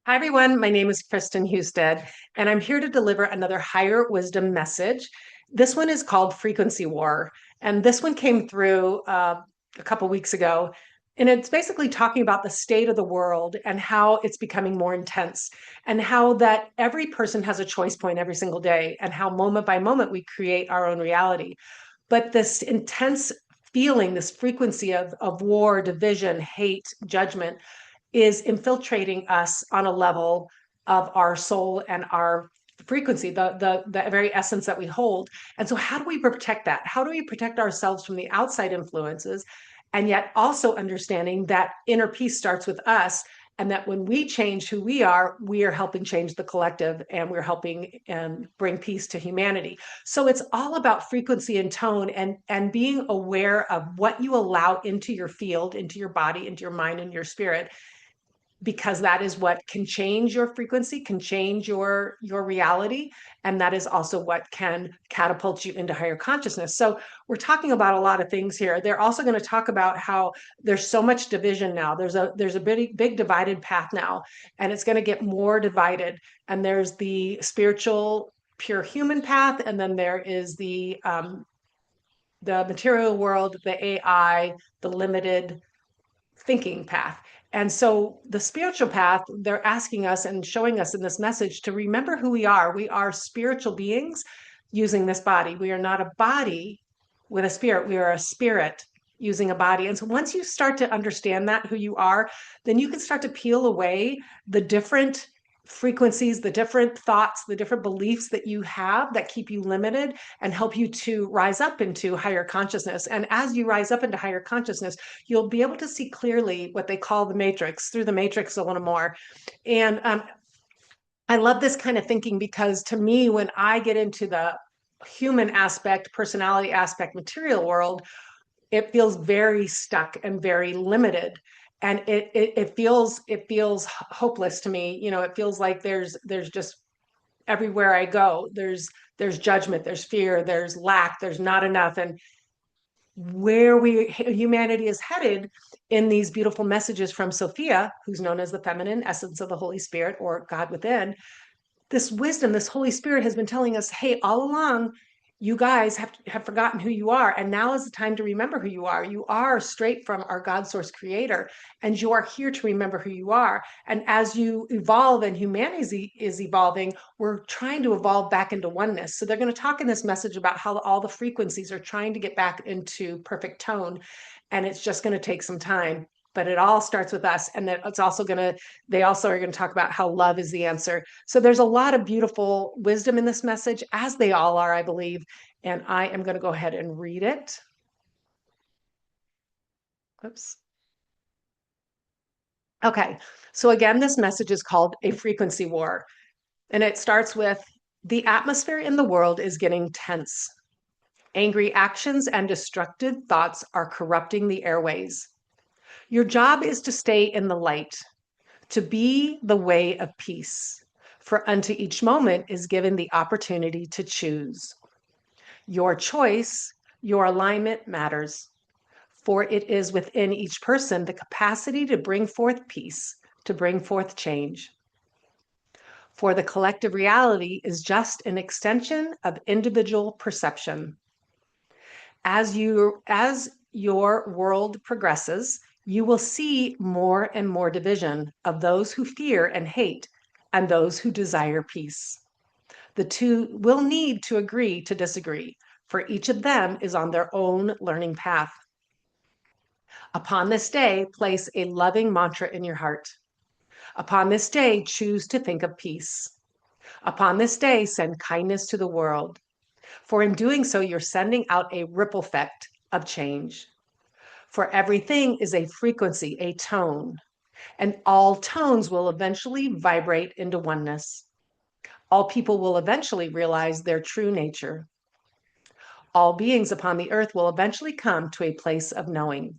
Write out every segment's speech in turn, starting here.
Hi, everyone. My name is Kristen Hustead, and I'm here to deliver another higher wisdom message. This one is called Frequency War, and this one came through a couple weeks ago. And it's basically talking about the state of the world and how it's becoming more intense, and how that every person has a choice point every single day, and how moment by moment we create our own reality. But this intense feeling, this frequency of war, division, hate, judgment is infiltrating us on a level of our soul and our frequency, the very essence that we hold. And so how do we protect that? How do we protect ourselves from the outside influences, and yet also understanding that inner peace starts with us, and that when we change who we are helping change the collective, and we're helping bring peace to humanity. So it's all about frequency and tone, and being aware of what you allow into your field, into your body, into your mind, and your spirit, because that is what can change your frequency, can change your reality, and that is also what can catapult you into higher consciousness. So we're talking about a lot of things here. They're also going to talk about how there's so much division now. There's a big divided path now, and it's going to get more divided. And there's the spiritual pure human path, and then there is the material world, the AI, the limited thinking path. And so the spiritual path, they're asking us and showing us in this message to remember who we are. We are spiritual beings using this body. We are not a body with a spirit. We are a spirit using a body. And so once you start to understand that, who you are, then you can start to peel away the different frequencies, the different thoughts, the different beliefs that you have that keep you limited, and help you to rise up into higher consciousness. And as you rise up into higher consciousness, you'll be able to see clearly what they call the matrix, through the matrix a little more. And I love this kind of thinking, because to me, when I get into the human aspect, personality aspect, material world, it feels very stuck and very limited. And it feels hopeless to me. It feels like there's just, everywhere I go, there's judgment, there's fear, there's lack, there's not enough. And where humanity is headed in these beautiful messages from Sophia, who's known as the feminine essence of the Holy Spirit, or God within, this wisdom, this Holy Spirit has been telling us, hey, all along, you guys have forgotten who you are. And now is the time to remember who you are. You are straight from our God source creator, and you are here to remember who you are. And as you evolve and humanity is evolving, we're trying to evolve back into oneness. So they're going to talk in this message about how all the frequencies are trying to get back into perfect tone. And it's just going to take some time, but it all starts with us. And then they also are going to talk about how love is the answer. So there's a lot of beautiful wisdom in this message, as they all are, I believe. And I am going to go ahead and read it. Oops. Okay. So again, this message is called A Frequency War. And it starts with: the atmosphere in the world is getting tense. Angry actions and destructive thoughts are corrupting the airways. Your job is to stay in the light, to be the way of peace. For unto each moment is given the opportunity to choose. Your choice, your alignment matters, for it is within each person the capacity to bring forth peace, to bring forth change. For the collective reality is just an extension of individual perception. As your world progresses, you will see more and more division of those who fear and hate and those who desire peace. The two will need to agree to disagree, for each of them is on their own learning path. Upon this day, place a loving mantra in your heart. Upon this day, choose to think of peace. Upon this day, send kindness to the world. For in doing so, you're sending out a ripple effect of change. For everything is a frequency, a tone, and all tones will eventually vibrate into oneness. All people will eventually realize their true nature. All beings upon the earth will eventually come to a place of knowing.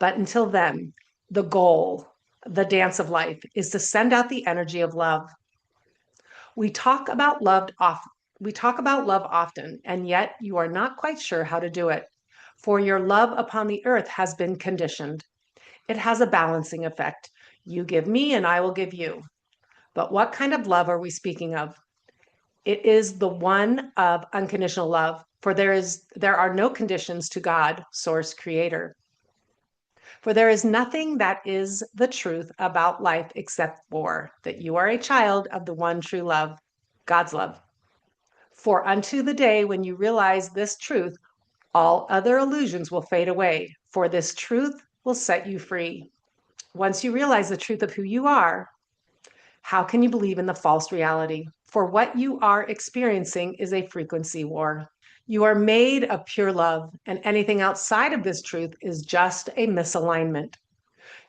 But until then, the goal, the dance of life, is to send out the energy of love. We talk about love often, and yet you are not quite sure how to do it. For your love upon the earth has been conditioned. It has a balancing effect. You give me and I will give you. But what kind of love are we speaking of? It is the one of unconditional love, for there are no conditions to God, source creator. For there is nothing that is the truth about life except for that you are a child of the one true love, God's love. For unto the day when you realize this truth, all other illusions will fade away, for this truth will set you free. Once you realize the truth of who you are, how can you believe in the false reality? For what you are experiencing is a frequency war. You are made of pure love, and anything outside of this truth is just a misalignment.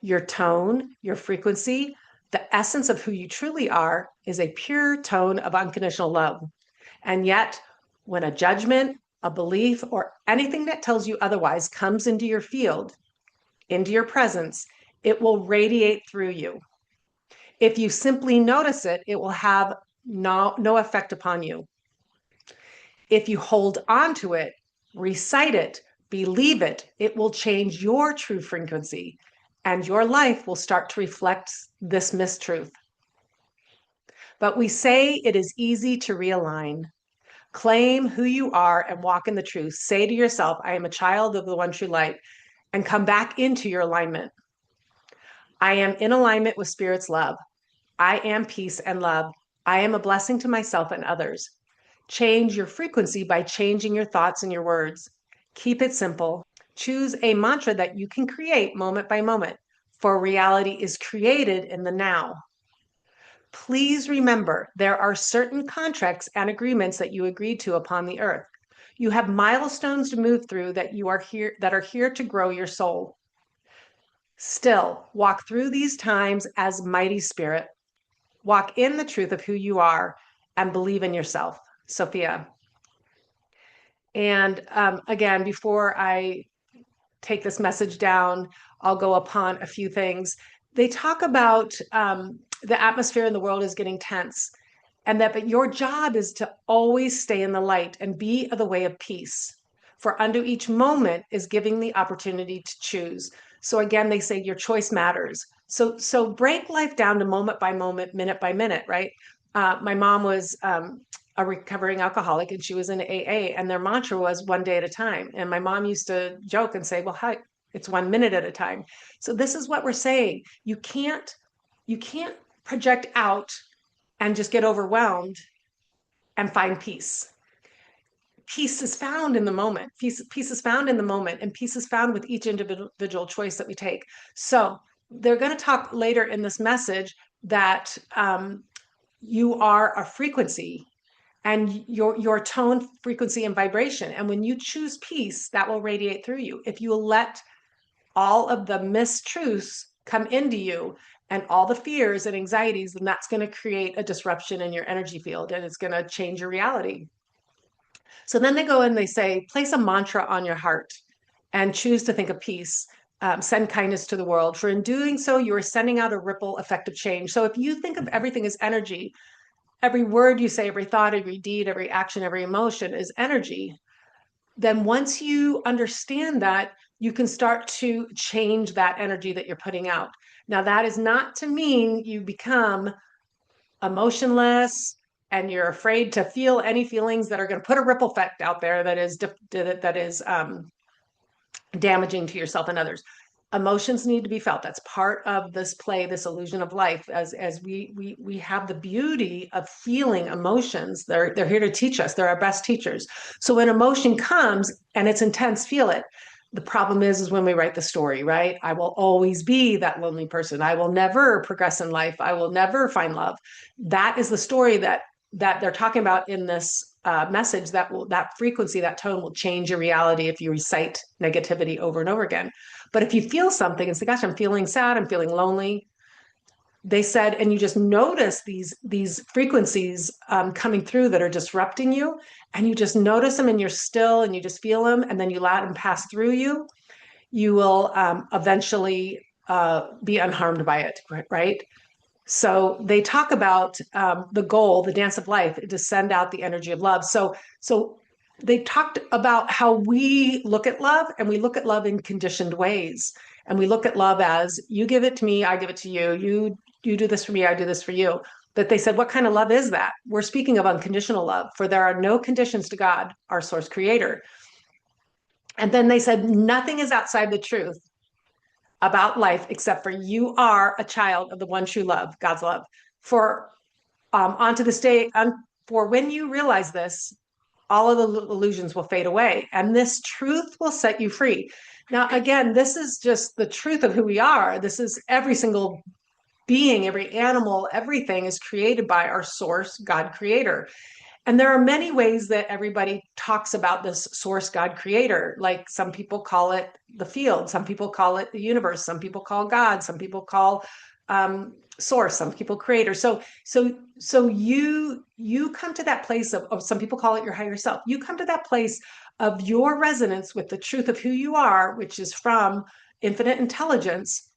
Your tone, your frequency, the essence of who you truly are is a pure tone of unconditional love. And yet, when a judgment, a belief, or anything that tells you otherwise comes into your field, into your presence, it will radiate through you. If you simply notice it, it will have no effect upon you. If you hold on to it, recite it, believe it, it will change your true frequency, and your life will start to reflect this mistruth. But we say it is easy to realign. Claim who you are and walk in the truth. Say to yourself, I am a child of the one true light, and come back into your alignment. I am in alignment with Spirit's love. I am peace and love. I am a blessing to myself and others. Change your frequency by changing your thoughts and your words. Keep it simple. Choose a mantra that you can create moment by moment, for reality is created in the now. Please remember, there are certain contracts and agreements that you agreed to upon the earth. You have milestones to move through that are here to grow your soul. Still, walk through these times as mighty spirit. Walk in the truth of who you are and believe in yourself. Sophia. And again, before I take this message down, I'll go upon a few things. They talk about the atmosphere in the world is getting tense, and that but your job is to always stay in the light and be of the way of peace. For unto each moment is giving the opportunity to choose. So again, they say your choice matters. So break life down to moment by moment, minute by minute, right? My mom was a recovering alcoholic, and she was in AA, and their mantra was one day at a time. And my mom used to joke and say, well, hi, it's 1 minute at a time. So this is what we're saying. You can't project out and just get overwhelmed and find peace. Peace is found in the moment. Peace is found in the moment, and peace is found with each individual choice that we take. So they're going to talk later in this message that you are a frequency, and your tone, frequency, and vibration. And when you choose peace, that will radiate through you. If you let all of the mistruths come into you and all the fears and anxieties, then that's going to create a disruption in your energy field, and it's going to change your reality. So then they go and they say, place a mantra on your heart and choose to think of peace. Send kindness to the world. For in doing so, you are sending out a ripple effect of change. So if you think of everything as energy, every word you say, every thought, every deed, every action, every emotion is energy. Then once you understand that, you can start to change that energy that you're putting out. Now, that is not to mean you become emotionless and you're afraid to feel any feelings that are going to put a ripple effect out there that is damaging to yourself and others. Emotions need to be felt. That's part of this play, this illusion of life. As we have the beauty of feeling emotions. They're here to teach us. They're our best teachers. So when emotion comes and it's intense, feel it. The problem is when we write the story, right? I will always be that lonely person. I will never progress in life. I will never find love. That is the story that they're talking about in this message. That frequency, that tone will change your reality if you recite negativity over and over again. But if you feel something and say, gosh, I'm feeling sad, I'm feeling lonely, they said, and you just notice these frequencies coming through that are disrupting you, and you just notice them and you're still and you just feel them, and then you let them pass through you, you will eventually be unharmed by it, right? So they talk about the goal, the dance of life, to send out the energy of love. So they talked about how we look at love, and we look at love in conditioned ways. And we look at love as you give it to me, I give it to you. You do this for me, I do this for you. That they said, what kind of love is that? We're speaking of unconditional love, for there are no conditions to God, our source creator. And then they said, nothing is outside the truth about life except for you are a child of the one true love, God's love. For onto this day, for when you realize this, all of the illusions will fade away, and this truth will set you free. Now, again, this is just the truth of who we are. This is every single being, every animal, everything is created by our source, God creator. And there are many ways that everybody talks about this source, God creator. Like some people call it the field, some people call it the universe, some people call God, some people call source, some people creator. So you come to that place of some people call it your higher self. You come to that place of your resonance with the truth of who you are, which is from infinite intelligence.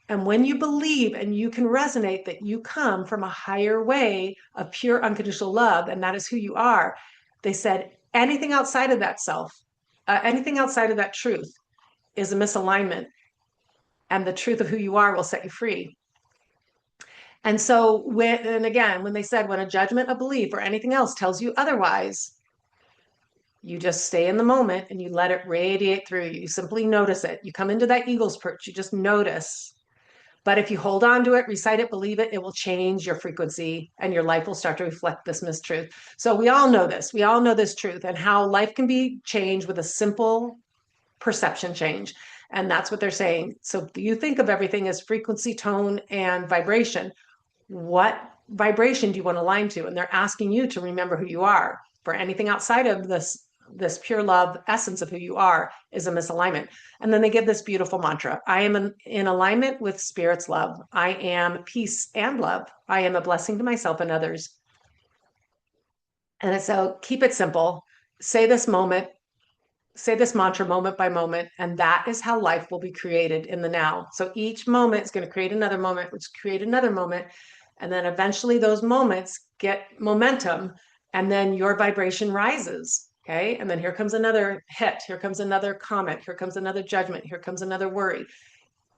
And when you believe and you can resonate that you come from a higher way of pure unconditional love, and that is who you are, they said anything outside of that self, anything outside of that truth is a misalignment. And the truth of who you are will set you free. And so, and again, when they said, when a judgment, a belief, or anything else tells you otherwise, you just stay in the moment and you let it radiate through you. You simply notice it. You come into that eagle's perch, you just notice. But if you hold on to it, recite it, believe it, it will change your frequency and your life will start to reflect this mistruth. So we all know this. We all know this truth and how life can be changed with a simple perception change. And that's what they're saying. So you think of everything as frequency, tone, and vibration. What vibration do you want to align to? And they're asking you to remember who you are. For anything outside of this pure love essence of who you are is a misalignment. And then they give this beautiful mantra. I am in alignment with spirit's love. I am peace and love. I am a blessing to myself and others. And so keep it simple. Say this mantra moment by moment, and that is how life will be created in the now. So each moment is going to create another moment, which create another moment. And then eventually those moments get momentum, and then your vibration rises. Okay. And then here comes another hit. Here comes another comment. Here comes another judgment. Here comes another worry.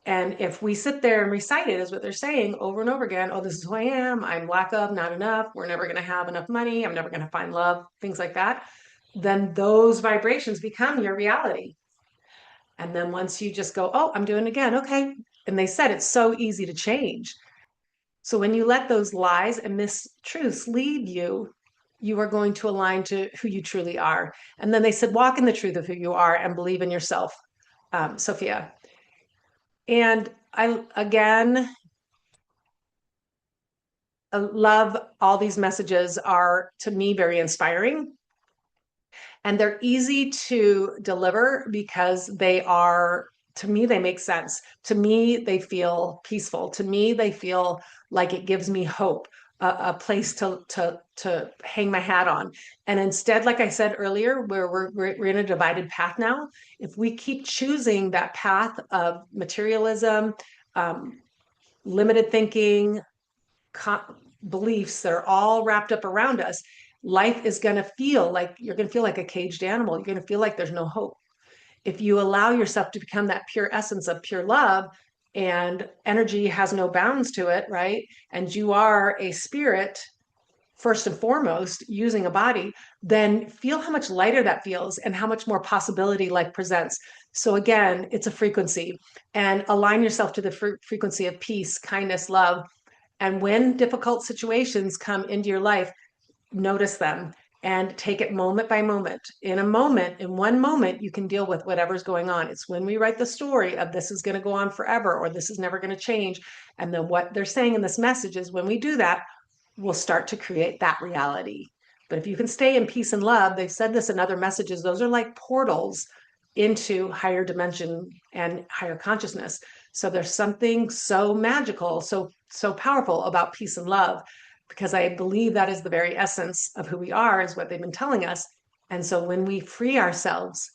And if we sit there and recite it, is what they're saying over and over again. Oh, this is who I am. I'm lack of, not enough. We're never going to have enough money. I'm never going to find love, things like that. Then those vibrations become your reality. And then once you just go, oh, I'm doing it again. Okay. And they said it's so easy to change. So when you let those lies and mistruths leave you, you are going to align to who you truly are. And then they said, walk in the truth of who you are and believe in yourself, Sophia. And again, I love all these messages are to me very inspiring. And they're easy to deliver because they are, to me, they make sense. To me, they feel peaceful. To me, they feel like it gives me hope, a place to hang my hat on. And instead, like I said earlier, where we're in a divided path now, if we keep choosing that path of materialism, limited thinking, beliefs that are all wrapped up around us, life is going to feel like you're going to feel like a caged animal. You're going to feel like there's no hope. If you allow yourself to become that pure essence of pure love, and energy has no bounds to it, right? And you are a spirit first and foremost using a body, then feel how much lighter that feels and how much more possibility life presents. So again, it's a frequency, and align yourself to the frequency of peace, kindness, love. And when difficult situations come into your life, notice them and take it moment by moment. In one moment, you can deal with whatever's going on. It's when we write the story of this is going to go on forever or this is never going to change. And then what they're saying in this message is when we do that, we'll start to create that reality. But if you can stay in peace and love, they've said this in other messages, those are like portals into higher dimension and higher consciousness. So there's something so magical, so powerful about peace and love, because I believe that is the very essence of who we are, is what they've been telling us. And so when we free ourselves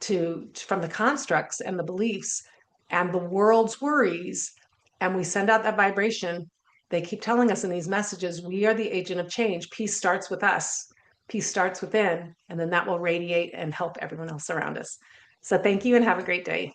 from the constructs and the beliefs and the world's worries, and we send out that vibration, they keep telling us in these messages, we are the agent of change. Peace starts with us. Peace starts within, and then that will radiate and help everyone else around us. So thank you and have a great day.